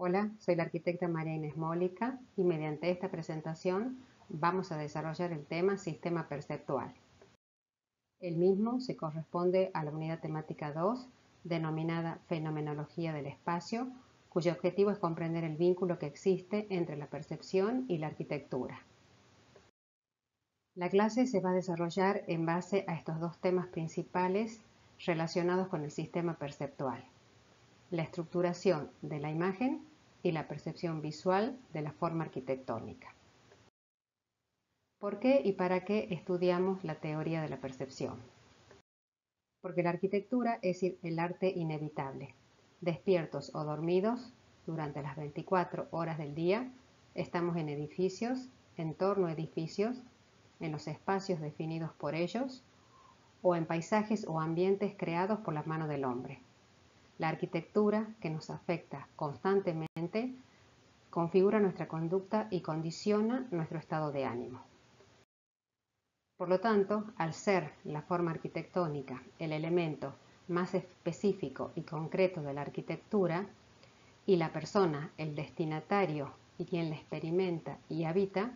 Hola, soy la arquitecta María Inés Mólica y mediante esta presentación vamos a desarrollar el tema Sistema Perceptual. El mismo se corresponde a la unidad temática 2, denominada Fenomenología del Espacio, cuyo objetivo es comprender el vínculo que existe entre la percepción y la arquitectura. La clase se va a desarrollar en base a estos dos temas principales relacionados con el sistema perceptual: la estructuración de la imagen y la percepción visual de la forma arquitectónica. ¿Por qué y para qué estudiamos la teoría de la percepción? Porque la arquitectura es el arte inevitable. Despiertos o dormidos, durante las 24 horas del día, estamos en edificios, en torno a edificios, en los espacios definidos por ellos, o en paisajes o ambientes creados por las manos del hombre. La arquitectura, que nos afecta constantemente, configura nuestra conducta y condiciona nuestro estado de ánimo. Por lo tanto, al ser la forma arquitectónica el elemento más específico y concreto de la arquitectura, y la persona el destinatario y quien la experimenta y habita,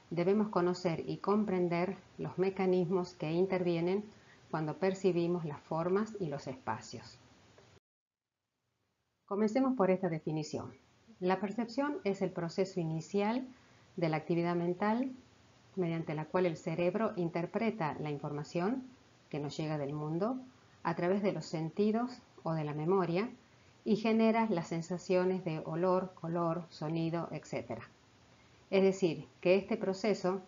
debemos conocer y comprender los mecanismos que intervienen cuando percibimos las formas y los espacios. Comencemos por esta definición. La percepción es el proceso inicial de la actividad mental mediante la cual el cerebro interpreta la información que nos llega del mundo a través de los sentidos o de la memoria y genera las sensaciones de olor, color, sonido, etc. Es decir, que este proceso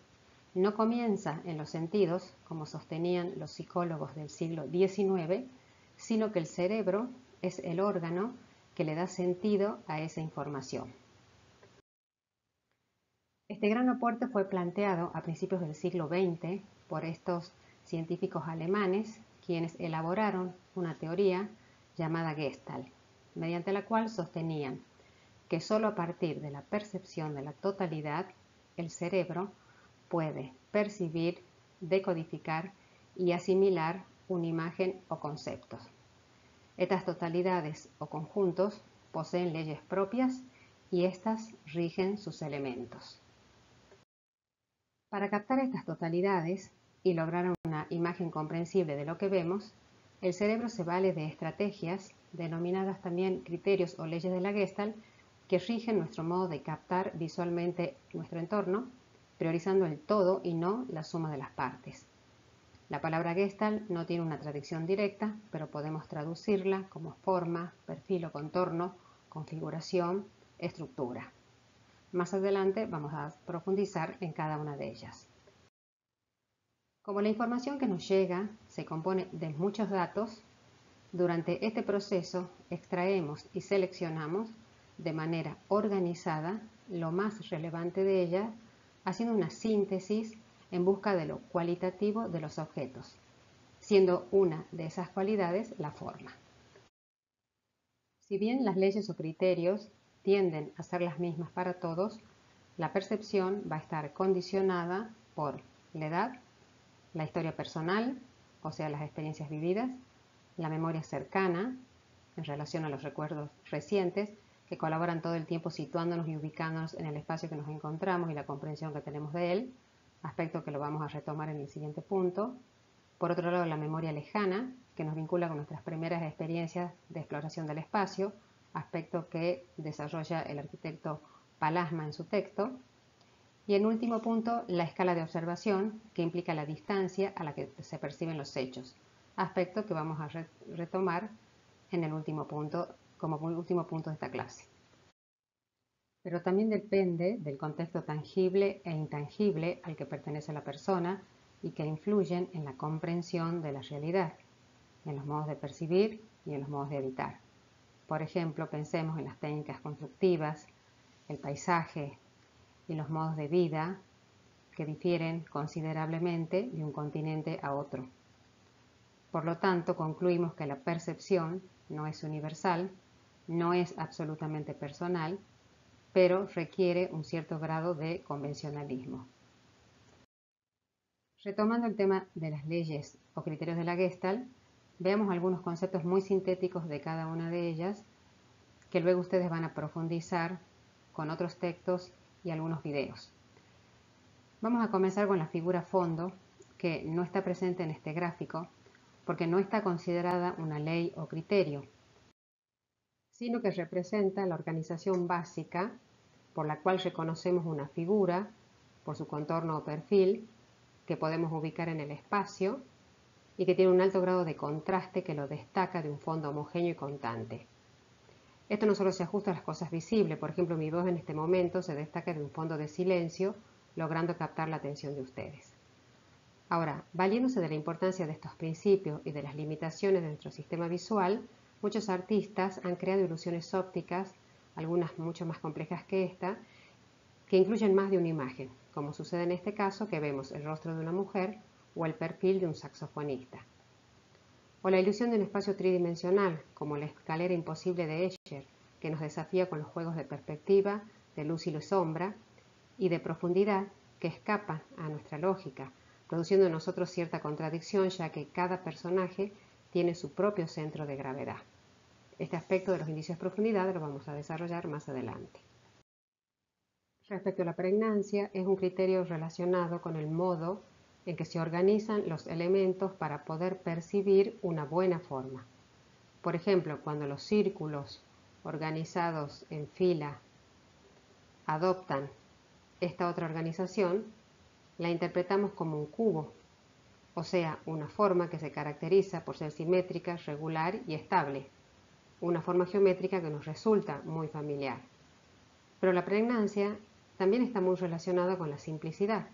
no comienza en los sentidos, como sostenían los psicólogos del siglo XIX, sino que el cerebro es el órgano que le da sentido a esa información. Este gran aporte fue planteado a principios del siglo XX por estos científicos alemanes, quienes elaboraron una teoría llamada Gestalt, mediante la cual sostenían que solo a partir de la percepción de la totalidad, el cerebro puede percibir, decodificar y asimilar una imagen o conceptos. Estas totalidades o conjuntos poseen leyes propias y éstas rigen sus elementos. Para captar estas totalidades y lograr una imagen comprensible de lo que vemos, el cerebro se vale de estrategias, denominadas también criterios o leyes de la Gestalt, que rigen nuestro modo de captar visualmente nuestro entorno, priorizando el todo y no la suma de las partes. La palabra Gestalt no tiene una traducción directa, pero podemos traducirla como forma, perfil o contorno, configuración, estructura. Más adelante vamos a profundizar en cada una de ellas. Como la información que nos llega se compone de muchos datos, durante este proceso extraemos y seleccionamos de manera organizada lo más relevante de ella, haciendo una síntesis en busca de lo cualitativo de los objetos, siendo una de esas cualidades la forma. Si bien las leyes o criterios tienden a ser las mismas para todos, la percepción va a estar condicionada por la edad, la historia personal, o sea, las experiencias vividas, la memoria cercana, en relación a los recuerdos recientes, que colaboran todo el tiempo situándonos y ubicándonos en el espacio que nos encontramos y la comprensión que tenemos de él, aspecto que lo vamos a retomar en el siguiente punto. Por otro lado, la memoria lejana, que nos vincula con nuestras primeras experiencias de exploración del espacio, aspecto que desarrolla el arquitecto Palasma en su texto. Y en último punto, la escala de observación, que implica la distancia a la que se perciben los hechos, aspecto que vamos a retomar en el último punto, como último punto de esta clase. Pero también depende del contexto tangible e intangible al que pertenece la persona y que influyen en la comprensión de la realidad, en los modos de percibir y en los modos de habitar. Por ejemplo, pensemos en las técnicas constructivas, el paisaje y los modos de vida que difieren considerablemente de un continente a otro. Por lo tanto, concluimos que la percepción no es universal, no es absolutamente personal, pero requiere un cierto grado de convencionalismo. Retomando el tema de las leyes o criterios de la Gestalt, veamos algunos conceptos muy sintéticos de cada una de ellas, que luego ustedes van a profundizar con otros textos y algunos videos. Vamos a comenzar con la figura fondo, que no está presente en este gráfico porque no está considerada una ley o criterio, sino que representa la organización básica por la cual reconocemos una figura por su contorno o perfil que podemos ubicar en el espacio y que tiene un alto grado de contraste que lo destaca de un fondo homogéneo y constante. Esto no solo se ajusta a las cosas visibles, por ejemplo, mi voz en este momento se destaca de un fondo de silencio, logrando captar la atención de ustedes. Ahora, valiéndose de la importancia de estos principios y de las limitaciones de nuestro sistema visual, muchos artistas han creado ilusiones ópticas, algunas mucho más complejas que esta, que incluyen más de una imagen, como sucede en este caso que vemos el rostro de una mujer o el perfil de un saxofonista. O la ilusión de un espacio tridimensional, como la escalera imposible de Escher, que nos desafía con los juegos de perspectiva, de luz y sombra, y de profundidad que escapan a nuestra lógica, produciendo en nosotros cierta contradicción, ya que cada personaje tiene su propio centro de gravedad. Este aspecto de los indicios de profundidad lo vamos a desarrollar más adelante. Respecto a la pregnancia, es un criterio relacionado con el modo en que se organizan los elementos para poder percibir una buena forma. Por ejemplo, cuando los círculos organizados en fila adoptan esta otra organización, la interpretamos como un cubo, o sea, una forma que se caracteriza por ser simétrica, regular y estable, una forma geométrica que nos resulta muy familiar. Pero la pregnancia también está muy relacionada con la simplicidad,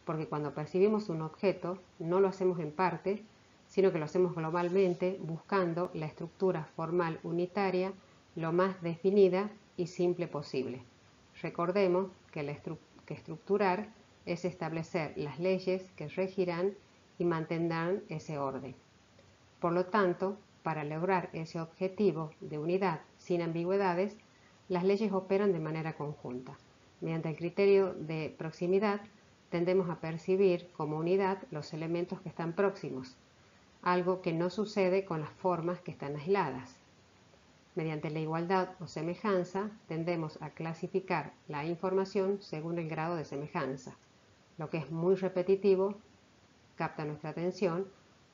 porque cuando percibimos un objeto no lo hacemos en parte, sino que lo hacemos globalmente buscando la estructura formal unitaria lo más definida y simple posible. Recordemos que estructurar es establecer las leyes que regirán y mantendrán ese orden. Por lo tanto, para lograr ese objetivo de unidad sin ambigüedades, las leyes operan de manera conjunta. Mediante el criterio de proximidad, tendemos a percibir como unidad los elementos que están próximos, algo que no sucede con las formas que están aisladas. Mediante la igualdad o semejanza, tendemos a clasificar la información según el grado de semejanza. Lo que es muy repetitivo capta nuestra atención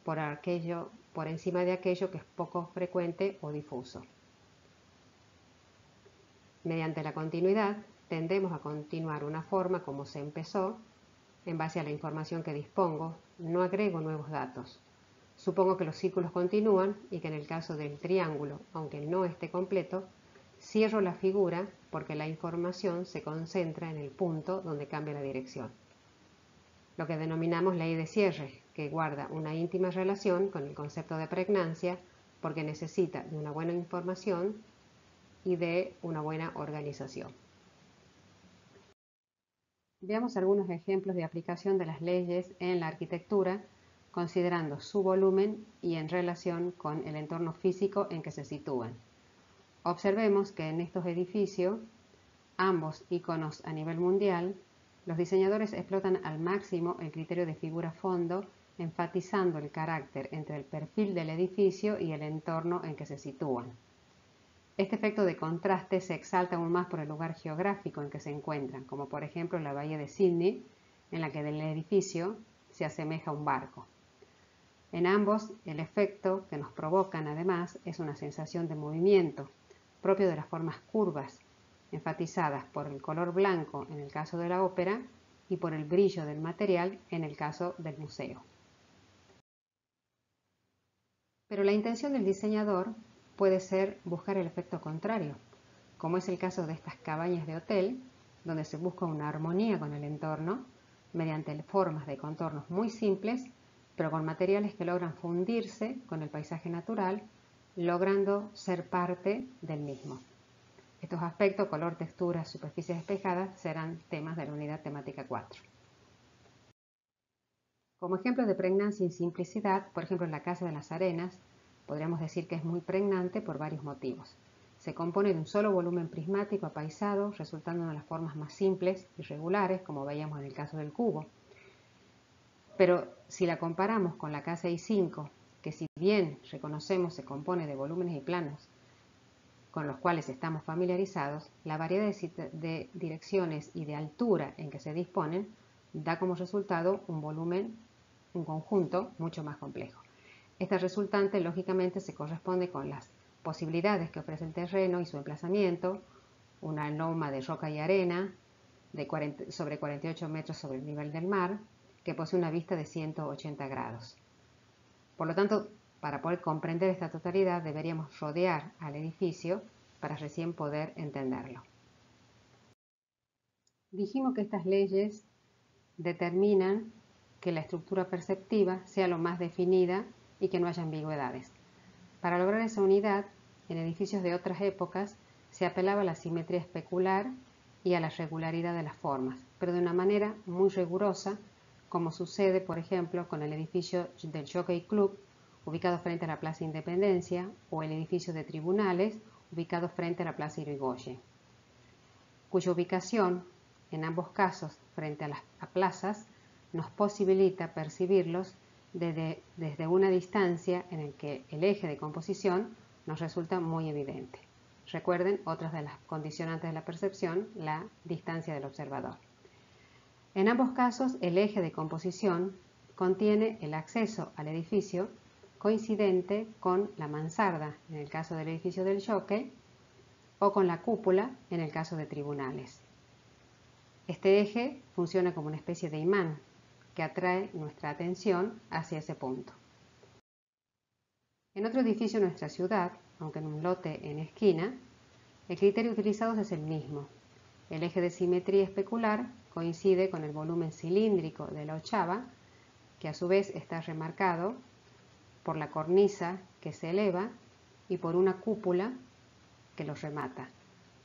por encima de aquello que es poco frecuente o difuso. Mediante la continuidad, tendemos a continuar una forma como se empezó, en base a la información que dispongo, no agrego nuevos datos. Supongo que los círculos continúan y que en el caso del triángulo, aunque no esté completo, cierro la figura porque la información se concentra en el punto donde cambia la dirección. Lo que denominamos ley de cierre, que guarda una íntima relación con el concepto de pregnancia porque necesita de una buena información y de una buena organización. Veamos algunos ejemplos de aplicación de las leyes en la arquitectura, considerando su volumen y en relación con el entorno físico en que se sitúan. Observemos que en estos edificios, ambos iconos a nivel mundial, los diseñadores explotan al máximo el criterio de figura-fondo, enfatizando el carácter entre el perfil del edificio y el entorno en que se sitúan. Este efecto de contraste se exalta aún más por el lugar geográfico en que se encuentran, como por ejemplo la bahía de Sídney, en la que el edificio se asemeja a un barco. En ambos, el efecto que nos provocan además es una sensación de movimiento, propio de las formas curvas, enfatizadas por el color blanco en el caso de la ópera y por el brillo del material en el caso del museo. Pero la intención del diseñador puede ser buscar el efecto contrario, como es el caso de estas cabañas de hotel, donde se busca una armonía con el entorno mediante formas de contornos muy simples, pero con materiales que logran fundirse con el paisaje natural, logrando ser parte del mismo. Estos aspectos, color, textura, superficies despejadas, serán temas de la unidad temática 4. Como ejemplo de pregnancia y simplicidad, por ejemplo en la Casa de las Arenas, podríamos decir que es muy pregnante por varios motivos. Se compone de un solo volumen prismático apaisado, resultando en las formas más simples y regulares, como veíamos en el caso del cubo. Pero si la comparamos con la Casa I5, que si bien reconocemos se compone de volúmenes y planos con los cuales estamos familiarizados, la variedad de direcciones y de altura en que se disponen da como resultado un volumen, un conjunto mucho más complejo. Este resultante, lógicamente, se corresponde con las posibilidades que ofrece el terreno y su emplazamiento, una loma de roca y arena sobre 48 metros sobre el nivel del mar, que posee una vista de 180 grados. Por lo tanto, para poder comprender esta totalidad deberíamos rodear al edificio para recién poder entenderlo. Dijimos que estas leyes determinan que la estructura perceptiva sea lo más definida y que no haya ambigüedades. Para lograr esa unidad, en edificios de otras épocas se apelaba a la simetría especular y a la regularidad de las formas, pero de una manera muy rigurosa, como sucede, por ejemplo, con el edificio del Jockey Club, ubicado frente a la Plaza Independencia, o el edificio de tribunales, ubicado frente a la Plaza Irigoyen, cuya ubicación, en ambos casos frente a plazas, nos posibilita percibirlos desde una distancia en la que el eje de composición nos resulta muy evidente. Recuerden, otras de las condicionantes de la percepción, la distancia del observador. En ambos casos, el eje de composición contiene el acceso al edificio coincidente con la mansarda, en el caso del edificio del Jockey, o con la cúpula, en el caso de tribunales. Este eje funciona como una especie de imán que atrae nuestra atención hacia ese punto. En otro edificio de nuestra ciudad, aunque en un lote en esquina, el criterio utilizado es el mismo. El eje de simetría especular coincide con el volumen cilíndrico de la ochava, que a su vez está remarcado por la cornisa que se eleva y por una cúpula que los remata,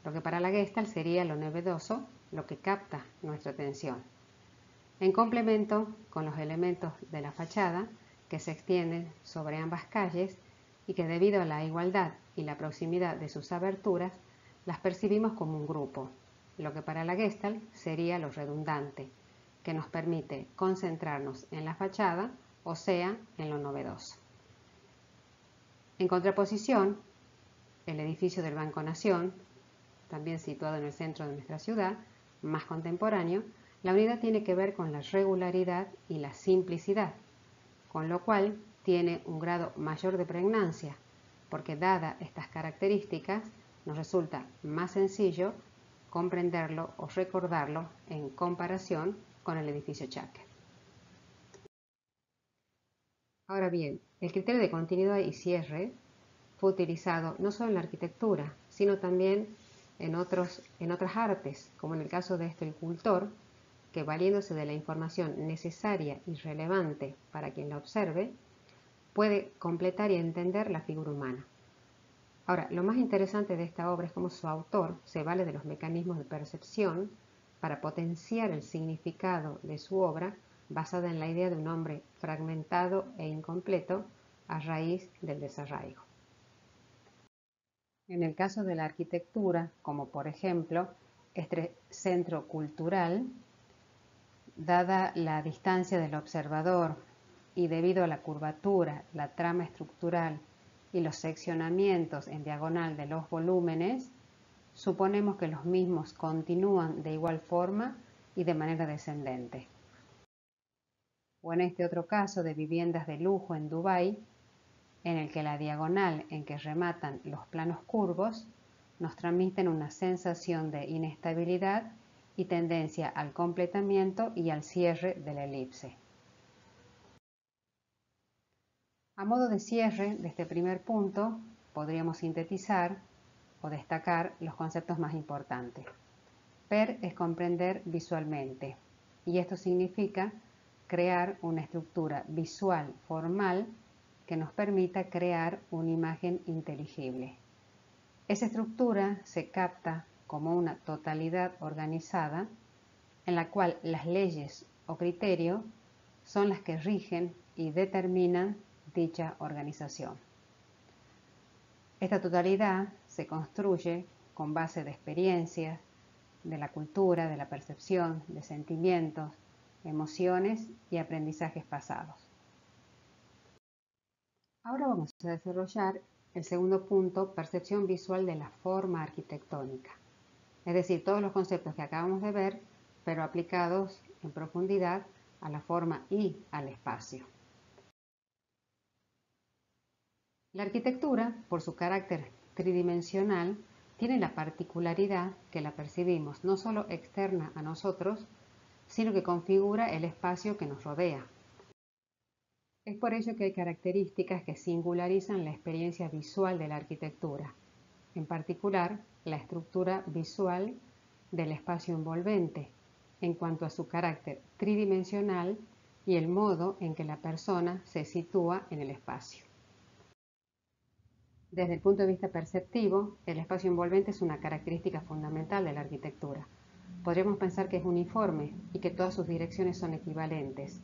lo que para la Gestalt sería lo novedoso, lo que capta nuestra atención. En complemento con los elementos de la fachada que se extienden sobre ambas calles y que debido a la igualdad y la proximidad de sus aberturas las percibimos como un grupo, lo que para la Gestalt sería lo redundante, que nos permite concentrarnos en la fachada, o sea, en lo novedoso. En contraposición, el edificio del Banco Nación, también situado en el centro de nuestra ciudad, más contemporáneo, la unidad tiene que ver con la regularidad y la simplicidad, con lo cual tiene un grado mayor de pregnancia, porque dadas estas características, nos resulta más sencillo comprenderlo o recordarlo en comparación con el edificio Chaker. Ahora bien, el criterio de continuidad y cierre fue utilizado no solo en la arquitectura, sino también en otras artes, como en el caso de este escultor, que valiéndose de la información necesaria y relevante para quien la observe, puede completar y entender la figura humana. Ahora, lo más interesante de esta obra es cómo su autor se vale de los mecanismos de percepción para potenciar el significado de su obra basada en la idea de un hombre fragmentado e incompleto a raíz del desarraigo. En el caso de la arquitectura, como por ejemplo este centro cultural, dada la distancia del observador y debido a la curvatura, la trama estructural y los seccionamientos en diagonal de los volúmenes, suponemos que los mismos continúan de igual forma y de manera descendente. O en este otro caso de viviendas de lujo en Dubái, en el que la diagonal en que rematan los planos curvos nos transmiten una sensación de inestabilidad y tendencia al completamiento y al cierre de la elipse. A modo de cierre de este primer punto, podríamos sintetizar o destacar los conceptos más importantes. Ver es comprender visualmente, y esto significa crear una estructura visual formal que nos permita crear una imagen inteligible. Esa estructura se capta como una totalidad organizada en la cual las leyes o criterios son las que rigen y determinan dicha organización. Esta totalidad se construye con base de experiencias, de la cultura, de la percepción, de sentimientos, emociones y aprendizajes pasados. Ahora vamos a desarrollar el segundo punto, percepción visual de la forma arquitectónica. Es decir, todos los conceptos que acabamos de ver, pero aplicados en profundidad a la forma y al espacio. La arquitectura, por su carácter tridimensional, tiene la particularidad que la percibimos no solo externa a nosotros, sino que configura el espacio que nos rodea. Es por ello que hay características que singularizan la experiencia visual de la arquitectura, en particular la estructura visual del espacio envolvente, en cuanto a su carácter tridimensional y el modo en que la persona se sitúa en el espacio. Desde el punto de vista perceptivo, el espacio envolvente es una característica fundamental de la arquitectura. Podríamos pensar que es uniforme y que todas sus direcciones son equivalentes.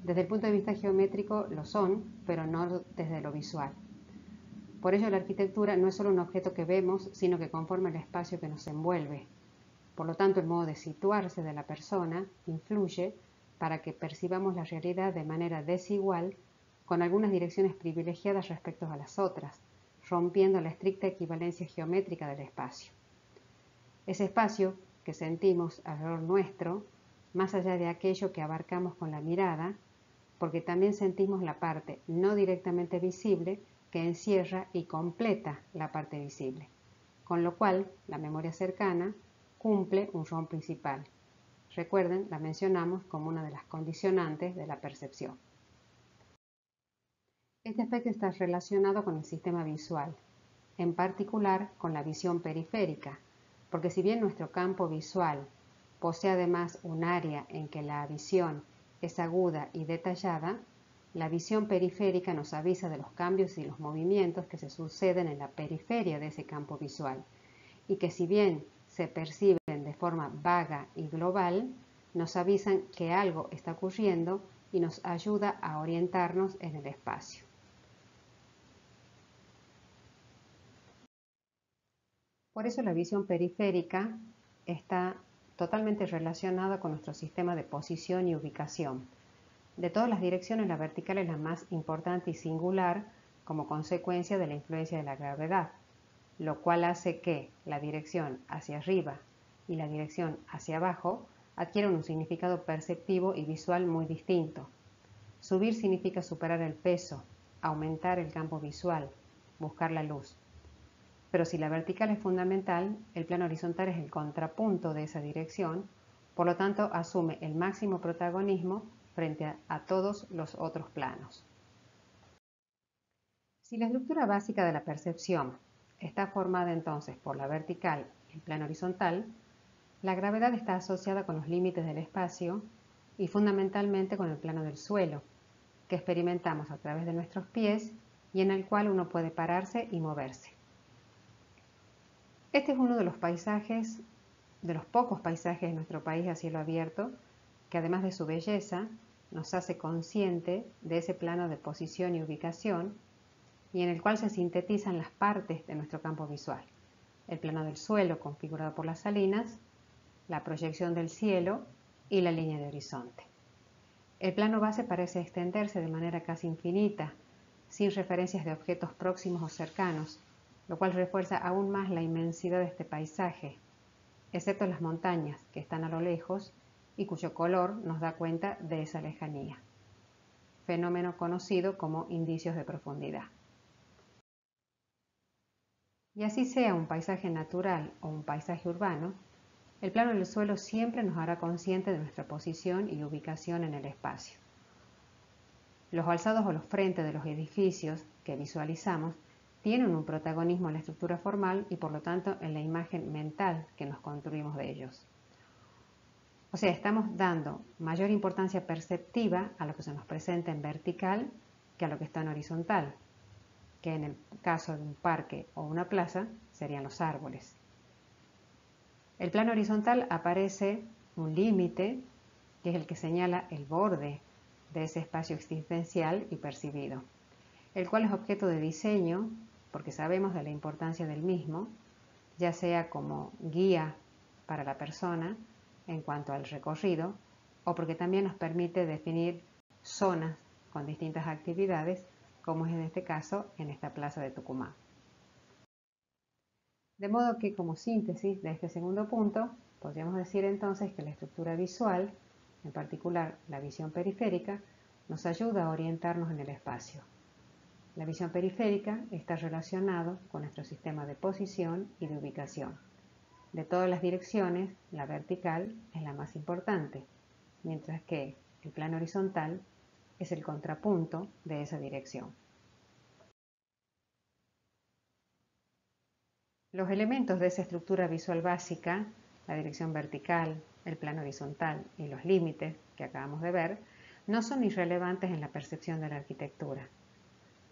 Desde el punto de vista geométrico lo son, pero no desde lo visual. Por ello, la arquitectura no es solo un objeto que vemos, sino que conforma el espacio que nos envuelve. Por lo tanto, el modo de situarse de la persona influye para que percibamos la realidad de manera desigual, con algunas direcciones privilegiadas respecto a las otras, rompiendo la estricta equivalencia geométrica del espacio. Ese espacio que sentimos alrededor nuestro, más allá de aquello que abarcamos con la mirada, porque también sentimos la parte no directamente visible que encierra y completa la parte visible, con lo cual la memoria cercana cumple un rol principal. Recuerden, la mencionamos como una de las condicionantes de la percepción. Este aspecto está relacionado con el sistema visual, en particular con la visión periférica, porque si bien nuestro campo visual posee además un área en que la visión es aguda y detallada, la visión periférica nos avisa de los cambios y los movimientos que se suceden en la periferia de ese campo visual, y que si bien se perciben de forma vaga y global, nos avisan que algo está ocurriendo y nos ayuda a orientarnos en el espacio. Por eso la visión periférica está totalmente relacionada con nuestro sistema de posición y ubicación. De todas las direcciones, la vertical es la más importante y singular como consecuencia de la influencia de la gravedad, lo cual hace que la dirección hacia arriba y la dirección hacia abajo adquieran un significado perceptivo y visual muy distinto. Subir significa superar el peso, aumentar el campo visual, buscar la luz. Pero si la vertical es fundamental, el plano horizontal es el contrapunto de esa dirección, por lo tanto asume el máximo protagonismo frente a todos los otros planos. Si la estructura básica de la percepción está formada entonces por la vertical y el plano horizontal, la gravedad está asociada con los límites del espacio y fundamentalmente con el plano del suelo, que experimentamos a través de nuestros pies y en el cual uno puede pararse y moverse. Este es uno de los paisajes, de los pocos paisajes de nuestro país a cielo abierto, que además de su belleza, nos hace consciente de ese plano de posición y ubicación, y en el cual se sintetizan las partes de nuestro campo visual. El plano del suelo configurado por las salinas, la proyección del cielo y la línea de horizonte. El plano base parece extenderse de manera casi infinita, sin referencias de objetos próximos o cercanos, lo cual refuerza aún más la inmensidad de este paisaje, excepto las montañas que están a lo lejos y cuyo color nos da cuenta de esa lejanía, fenómeno conocido como indicios de profundidad. Y así sea un paisaje natural o un paisaje urbano, el plano del suelo siempre nos hará consciente de nuestra posición y ubicación en el espacio. Los alzados o los frentes de los edificios que visualizamos tienen un protagonismo en la estructura formal y por lo tanto en la imagen mental que nos construimos de ellos. O sea, estamos dando mayor importancia perceptiva a lo que se nos presenta en vertical que a lo que está en horizontal, que en el caso de un parque o una plaza serían los árboles. El plano horizontal aparece un límite que es el que señala el borde de ese espacio existencial y percibido, el cual es objeto de diseño porque sabemos de la importancia del mismo, ya sea como guía para la persona en cuanto al recorrido o porque también nos permite definir zonas con distintas actividades como es en este caso en esta plaza de Tucumán. De modo que, como síntesis de este segundo punto, podríamos decir entonces que la estructura visual, en particular la visión periférica, nos ayuda a orientarnos en el espacio. La visión periférica está relacionada con nuestro sistema de posición y de ubicación. De todas las direcciones, la vertical es la más importante, mientras que el plano horizontal es el contrapunto de esa dirección. Los elementos de esa estructura visual básica, la dirección vertical, el plano horizontal y los límites que acabamos de ver, no son irrelevantes en la percepción de la arquitectura.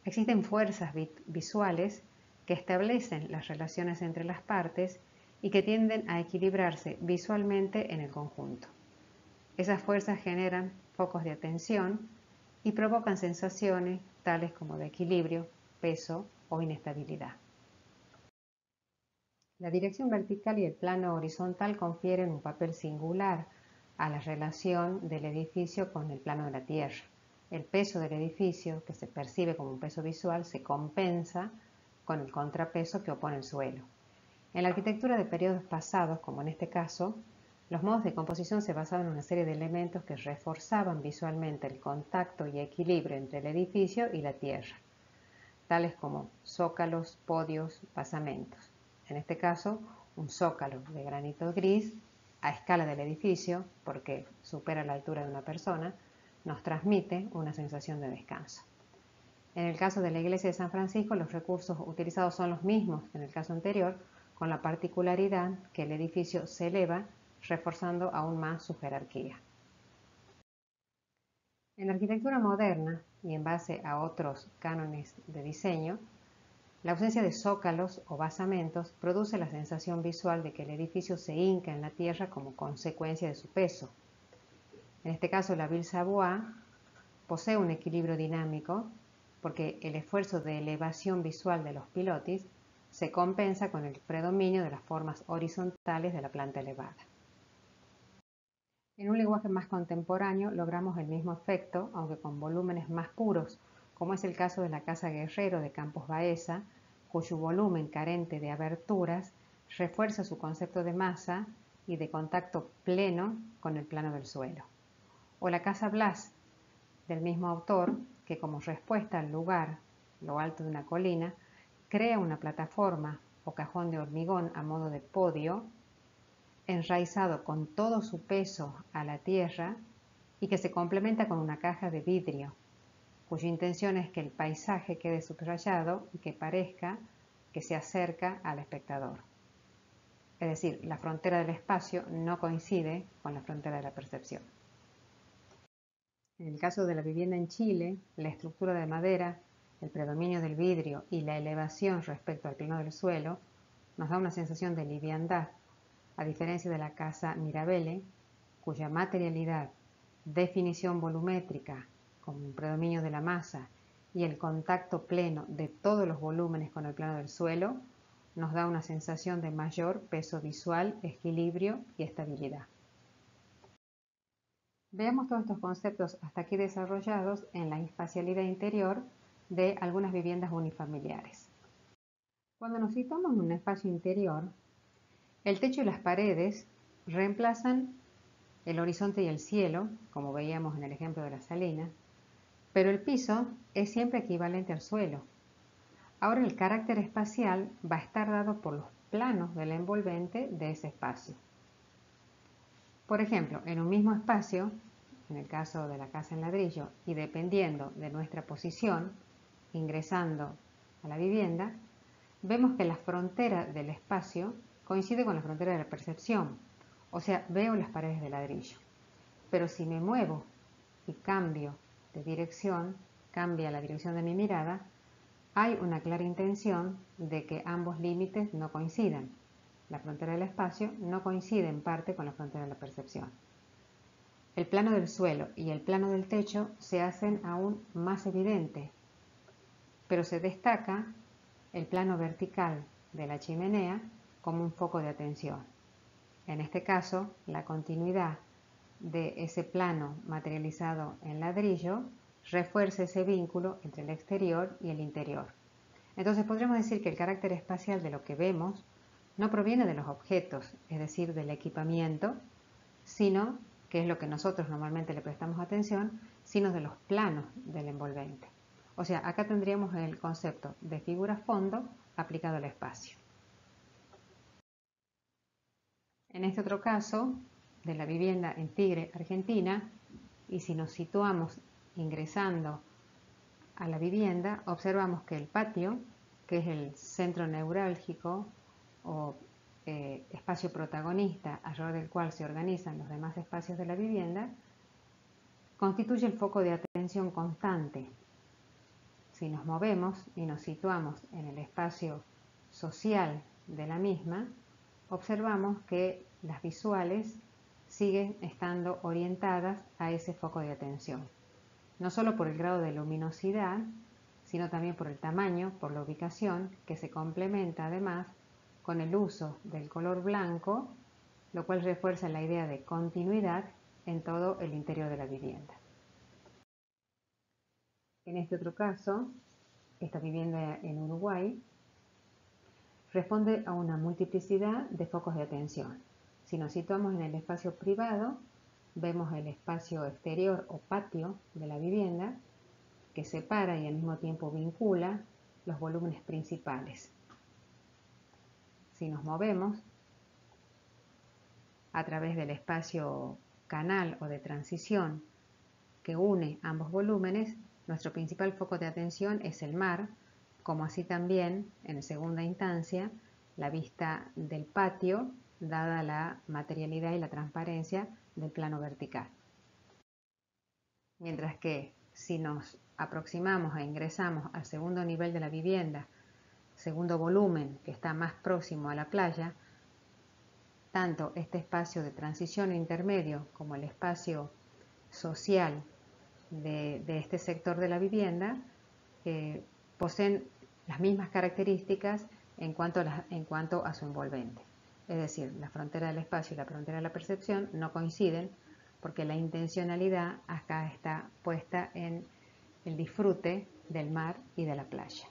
Existen fuerzas visuales que establecen las relaciones entre las partes y que tienden a equilibrarse visualmente en el conjunto. Esas fuerzas generan focos de atención y provocan sensaciones tales como de equilibrio, peso o inestabilidad. La dirección vertical y el plano horizontal confieren un papel singular a la relación del edificio con el plano de la tierra. El peso del edificio, que se percibe como un peso visual, se compensa con el contrapeso que opone el suelo. En la arquitectura de periodos pasados, como en este caso, los modos de composición se basaban en una serie de elementos que reforzaban visualmente el contacto y equilibrio entre el edificio y la tierra, tales como zócalos, podios, basamentos. En este caso, un zócalo de granito gris a escala del edificio, porque supera la altura de una persona, nos transmite una sensación de descanso. En el caso de la iglesia de San Francisco, los recursos utilizados son los mismos que en el caso anterior, con la particularidad que el edificio se eleva, reforzando aún más su jerarquía. En la arquitectura moderna, y en base a otros cánones de diseño, la ausencia de zócalos o basamentos produce la sensación visual de que el edificio se hinca en la tierra como consecuencia de su peso. En este caso, la Ville Savoye posee un equilibrio dinámico porque el esfuerzo de elevación visual de los pilotis se compensa con el predominio de las formas horizontales de la planta elevada. En un lenguaje más contemporáneo logramos el mismo efecto, aunque con volúmenes más puros, como es el caso de la Casa Guerrero de Campos Baeza, cuyo volumen carente de aberturas refuerza su concepto de masa y de contacto pleno con el plano del suelo. O la Casa Blas, del mismo autor, que como respuesta al lugar, lo alto de una colina, crea una plataforma o cajón de hormigón a modo de podio, enraizado con todo su peso a la tierra y que se complementa con una caja de vidrio, cuya intención es que el paisaje quede subrayado y que parezca que se acerca al espectador. Es decir, la frontera del espacio no coincide con la frontera de la percepción. En el caso de la vivienda en Chile, la estructura de madera, el predominio del vidrio y la elevación respecto al plano del suelo nos da una sensación de liviandad, a diferencia de la casa Mirabelle, cuya materialidad, definición volumétrica, como un predominio de la masa y el contacto pleno de todos los volúmenes con el plano del suelo, nos da una sensación de mayor peso visual, equilibrio y estabilidad. Veamos todos estos conceptos hasta aquí desarrollados en la espacialidad interior de algunas viviendas unifamiliares. Cuando nos situamos en un espacio interior, el techo y las paredes reemplazan el horizonte y el cielo, como veíamos en el ejemplo de la salina, pero el piso es siempre equivalente al suelo. Ahora el carácter espacial va a estar dado por los planos del envolvente de ese espacio. Por ejemplo, en un mismo espacio, en el caso de la casa en ladrillo, y dependiendo de nuestra posición, ingresando a la vivienda, vemos que la frontera del espacio coincide con la frontera de la percepción, o sea, veo las paredes de ladrillo. Pero si me muevo y cambio de dirección, cambia la dirección de mi mirada, hay una clara intención de que ambos límites no coincidan. La frontera del espacio no coincide en parte con la frontera de la percepción. El plano del suelo y el plano del techo se hacen aún más evidentes, pero se destaca el plano vertical de la chimenea como un foco de atención. En este caso, la continuidad de ese plano materializado en ladrillo refuerce ese vínculo entre el exterior y el interior. Entonces podríamos decir que el carácter espacial de lo que vemos no proviene de los objetos, es decir, del equipamiento, sino, que es lo que nosotros normalmente le prestamos atención, sino de los planos del envolvente. O sea, acá tendríamos el concepto de figura-fondo aplicado al espacio. En este otro caso, de la vivienda en Tigre, Argentina, y si nos situamos ingresando a la vivienda, observamos que el patio, que es el centro neurálgico o espacio protagonista alrededor del cual se organizan los demás espacios de la vivienda, constituye el foco de atención constante. Si nos movemos y nos situamos en el espacio social de la misma, observamos que las visuales siguen estando orientadas a ese foco de atención, no solo por el grado de luminosidad, sino también por el tamaño, por la ubicación, que se complementa además con el uso del color blanco, lo cual refuerza la idea de continuidad en todo el interior de la vivienda. En este otro caso, esta vivienda en Uruguay responde a una multiplicidad de focos de atención. Si nos situamos en el espacio privado, vemos el espacio exterior o patio de la vivienda, que separa y al mismo tiempo vincula los volúmenes principales. Si nos movemos a través del espacio canal o de transición que une ambos volúmenes, nuestro principal foco de atención es el mar, como así también, en segunda instancia, la vista del patio, dada la materialidad y la transparencia del plano vertical. Mientras que si nos aproximamos e ingresamos al segundo nivel de la vivienda, segundo volumen que está más próximo a la playa, tanto este espacio de transición intermedio como el espacio social de este sector de la vivienda poseen las mismas características en cuanto a su envolvente. Es decir, la frontera del espacio y la frontera de la percepción no coinciden porque la intencionalidad acá está puesta en el disfrute del mar y de la playa.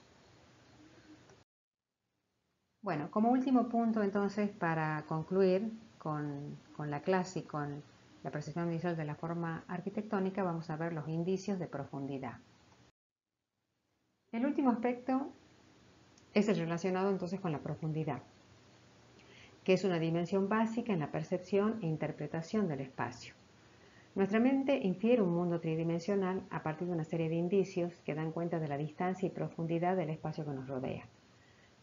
Bueno, como último punto entonces, para concluir con la clase y con la percepción visual de la forma arquitectónica, vamos a ver los indicios de profundidad. El último aspecto es el relacionado entonces con la profundidad, que es una dimensión básica en la percepción e interpretación del espacio. Nuestra mente infiere un mundo tridimensional a partir de una serie de indicios que dan cuenta de la distancia y profundidad del espacio que nos rodea.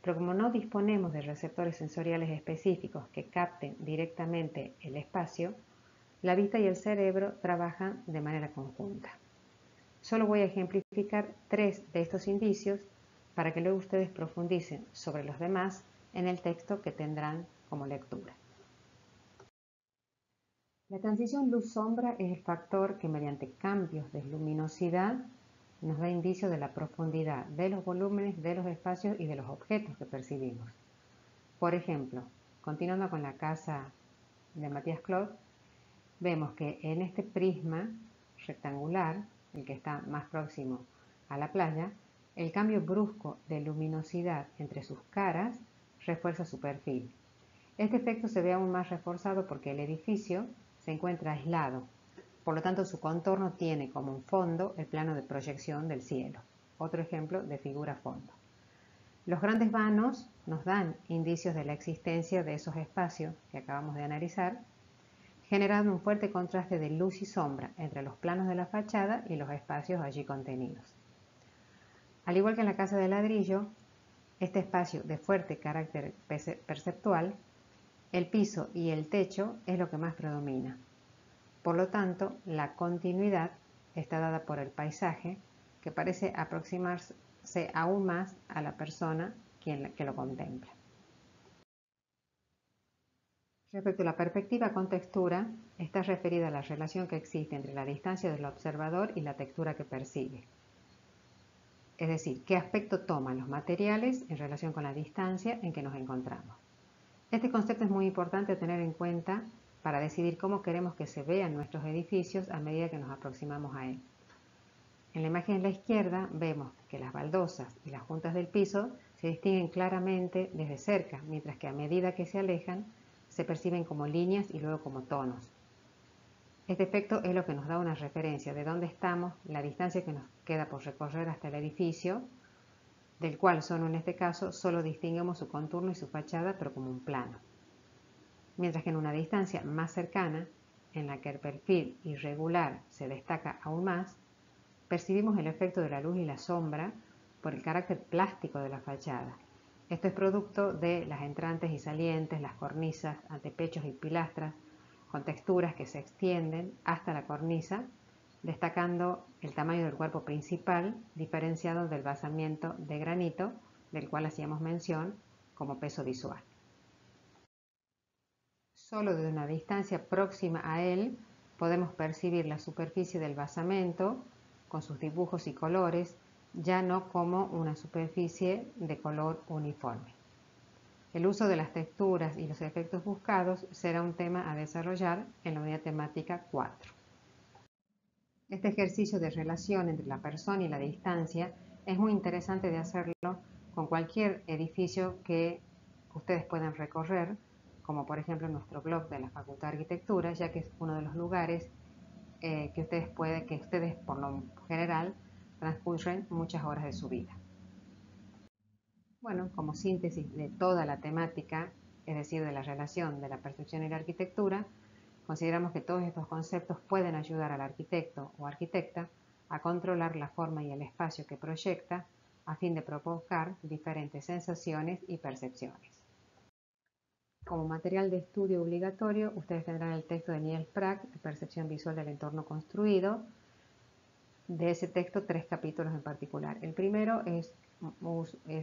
Pero como no disponemos de receptores sensoriales específicos que capten directamente el espacio, la vista y el cerebro trabajan de manera conjunta. Solo voy a ejemplificar 3 de estos indicios para que luego ustedes profundicen sobre los demás en el texto que tendrán como lectura. La transición luz-sombra es el factor que mediante cambios de luminosidad nos da indicio de la profundidad de los volúmenes, de los espacios y de los objetos que percibimos. Por ejemplo, continuando con la casa de Matías Clot, vemos que en este prisma rectangular, el que está más próximo a la playa, el cambio brusco de luminosidad entre sus caras refuerza su perfil. Este efecto se ve aún más reforzado porque el edificio se encuentra aislado, por lo tanto su contorno tiene como un fondo el plano de proyección del cielo. Otro ejemplo de figura-fondo. Los grandes vanos nos dan indicios de la existencia de esos espacios que acabamos de analizar, generando un fuerte contraste de luz y sombra entre los planos de la fachada y los espacios allí contenidos. Al igual que en la casa de ladrillo, este espacio de fuerte carácter perceptual, el piso y el techo es lo que más predomina. Por lo tanto, la continuidad está dada por el paisaje, que parece aproximarse aún más a la persona que lo contempla. Respecto a la perspectiva con textura, está referida a la relación que existe entre la distancia del observador y la textura que percibe. Es decir, qué aspecto toman los materiales en relación con la distancia en que nos encontramos. Este concepto es muy importante tener en cuenta para decidir cómo queremos que se vean nuestros edificios a medida que nos aproximamos a él. En la imagen de la izquierda vemos que las baldosas y las juntas del piso se distinguen claramente desde cerca, mientras que a medida que se alejan se perciben como líneas y luego como tonos. Este efecto es lo que nos da una referencia de dónde estamos, la distancia que nos queda por recorrer hasta el edificio, del cual solo en este caso solo distinguimos su contorno y su fachada, pero como un plano. Mientras que en una distancia más cercana, en la que el perfil irregular se destaca aún más, percibimos el efecto de la luz y la sombra por el carácter plástico de la fachada. Esto es producto de las entrantes y salientes, las cornisas, antepechos y pilastras, con texturas que se extienden hasta la cornisa, destacando el tamaño del cuerpo principal, diferenciado del basamiento de granito, del cual hacíamos mención como peso visual. Solo desde una distancia próxima a él podemos percibir la superficie del basamento con sus dibujos y colores, ya no como una superficie de color uniforme. El uso de las texturas y los efectos buscados será un tema a desarrollar en la unidad temática 4. Este ejercicio de relación entre la persona y la distancia es muy interesante de hacerlo con cualquier edificio que ustedes puedan recorrer, como por ejemplo nuestro blog de la Facultad de Arquitectura, ya que es uno de los lugares que ustedes por lo general transcurren muchas horas de su vida. Bueno, como síntesis de toda la temática, es decir, de la relación de la percepción y la arquitectura, consideramos que todos estos conceptos pueden ayudar al arquitecto o arquitecta a controlar la forma y el espacio que proyecta a fin de provocar diferentes sensaciones y percepciones. Como material de estudio obligatorio, ustedes tendrán el texto de Niels Prak, Percepción visual del entorno construido. De ese texto, 3 capítulos en particular. El primero es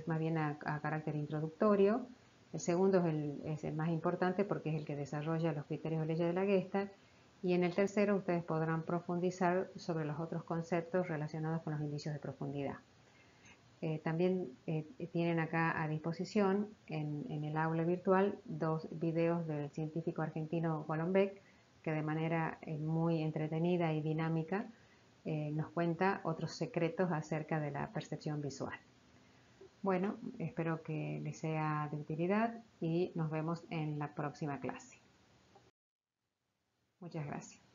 más bien a carácter introductorio. El segundo es el más importante porque es el que desarrolla los criterios de leyes de la Gestalt. Y en el tercero ustedes podrán profundizar sobre los otros conceptos relacionados con los indicios de profundidad. También tienen acá a disposición en el aula virtual 2 videos del científico argentino Golombek, que de manera muy entretenida y dinámica nos cuenta otros secretos acerca de la percepción visual. Bueno, espero que les sea de utilidad y nos vemos en la próxima clase. Muchas gracias.